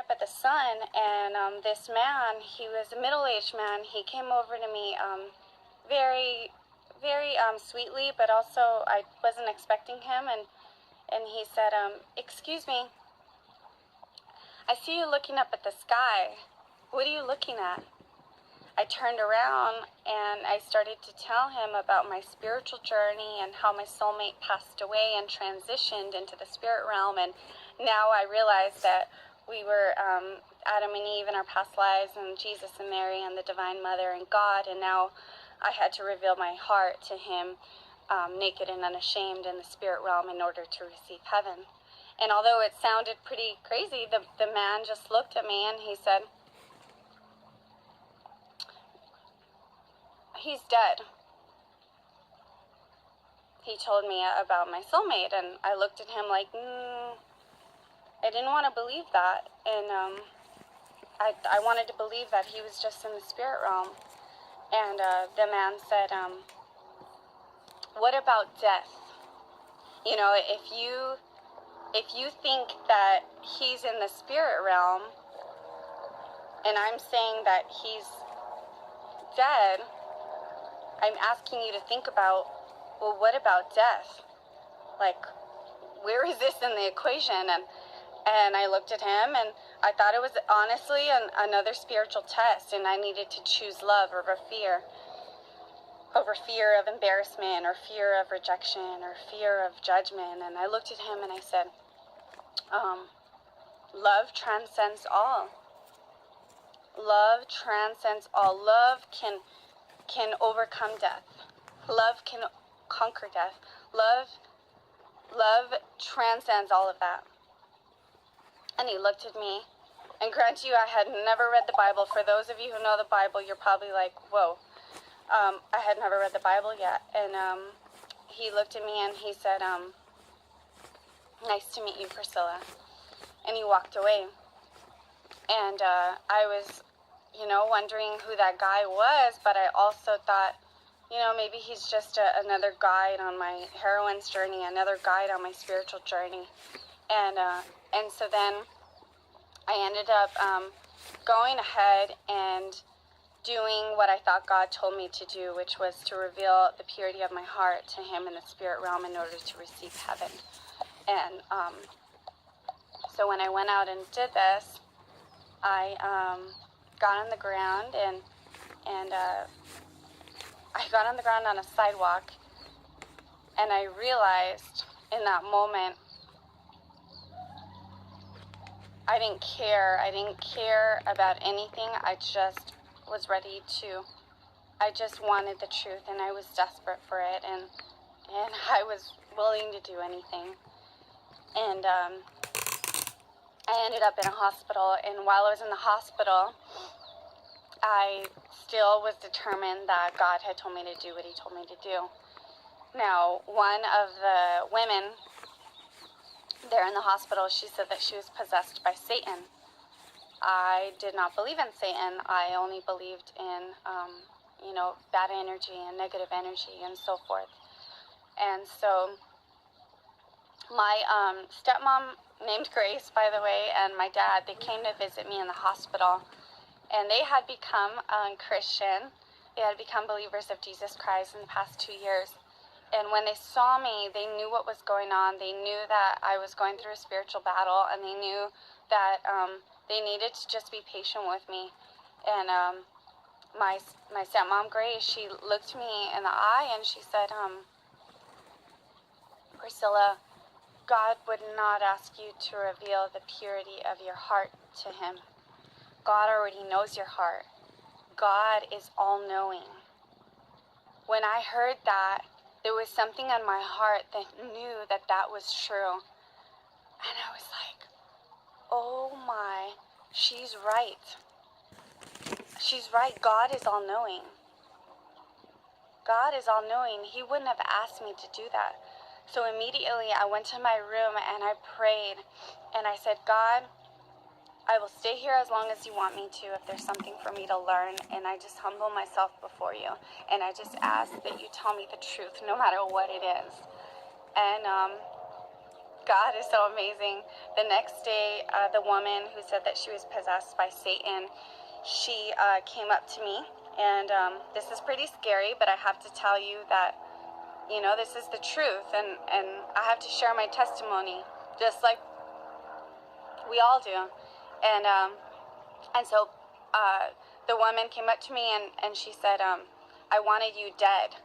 up at the sun, and this man, he was a middle-aged man, he came over to me very, very sweetly, but also I wasn't expecting him, and he said, excuse me, I see you looking up at the sky. What are you looking at? I turned around and I started to tell him about my spiritual journey and how my soulmate passed away and transitioned into the spirit realm. And now I realized that we were Adam and Eve in our past lives, and Jesus and Mary and the Divine Mother and God. And now I had to reveal my heart to him, naked and unashamed, in the spirit realm in order to receive heaven. And although it sounded pretty crazy, the man just looked at me and he said, he's dead. He told me about my soulmate, and I looked at him like, I didn't want to believe that, and I wanted to believe that he was just in the spirit realm. And the man said, what about death? You know, if you think that he's in the spirit realm, and I'm saying that he's dead, I'm asking you to think about, well, what about death? Like, where is this in the equation? And I looked at him, and I thought it was honestly another spiritual test, and I needed to choose love over fear of embarrassment, or fear of rejection, or fear of judgment. And I looked at him and I said, love transcends all. Love transcends all. Love can overcome death. Love can conquer death. Love transcends all of that. And he looked at me, and grant you, I had never read the Bible. For those of you who know the Bible, you're probably like, whoa. I had never read the Bible yet. And he looked at me and he said, nice to meet you, Priscilla. And he walked away. And I was, wondering who that guy was, but I also thought, maybe he's just another guide on my heroine's journey, another guide on my spiritual journey. And so then I ended up going ahead and doing what I thought God told me to do, which was to reveal the purity of my heart to him in the spirit realm in order to receive heaven. And so when I went out and did this, I got on the ground, and I got on the ground on a sidewalk, and I realized in that moment, I didn't care about anything. I just was ready to, I just wanted the truth, and I was desperate for it, and I was willing to do anything. And I ended up in a hospital, and while I was in the hospital, I still was determined that God had told me to do what he told me to do. Now, one of the women there in the hospital, she said that she was possessed by Satan. I did not believe in Satan. I only believed in, bad energy and negative energy and so forth. And so my stepmom, named Grace, by the way, and my dad, they came to visit me in the hospital, and they had become Christian. They had become believers of Jesus Christ in the past 2 years. And when they saw me, they knew what was going on. They knew that I was going through a spiritual battle, and they knew that they needed to just be patient with me. And my stepmom, Grace, she looked me in the eye and she said, Priscilla, God would not ask you to reveal the purity of your heart to him. God already knows your heart. God is all-knowing. When I heard that, there was something in my heart that knew that that was true. And I was like, oh my, she's right. She's right. God is all-knowing. God is all-knowing. He wouldn't have asked me to do that. So immediately I went to my room and I prayed. And I said, God, I will stay here as long as you want me to if there's something for me to learn. And I just humble myself before you. And I just ask that you tell me the truth no matter what it is. And God is so amazing. The next day, the woman who said that she was possessed by Satan, she came up to me, and this is pretty scary, but I have to tell you that, you know, this is the truth, and I have to share my testimony, just like we all do. And so the woman came up to me, and she said, I wanted you dead.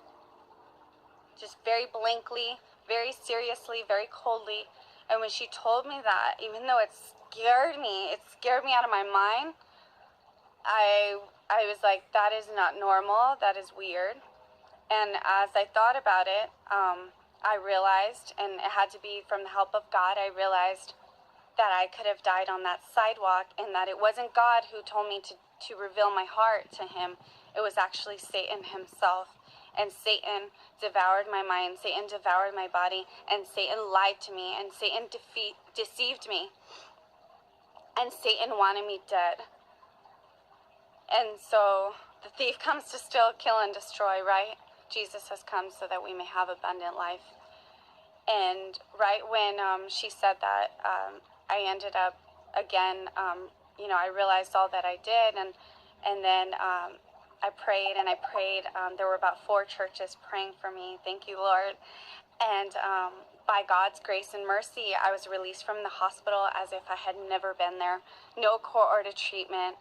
Just very blankly, very seriously, very coldly. And when she told me that, even though it scared me out of my mind, I was like, that is not normal, that is weird. And as I thought about it, I realized, and it had to be from the help of God, I realized that I could have died on that sidewalk, and that it wasn't God who told me to reveal my heart to him. It was actually Satan himself. And Satan devoured my mind, Satan devoured my body, and Satan lied to me, and Satan deceived me. And Satan wanted me dead. And so the thief comes to steal, kill, and destroy, right? Jesus has come so that we may have abundant life. And right when she said that, I ended up, again, I realized all that I did, and then I prayed and I prayed. There were about 4 churches praying for me. Thank you, Lord. And by God's grace and mercy, I was released from the hospital as if I had never been there. No court order treatment,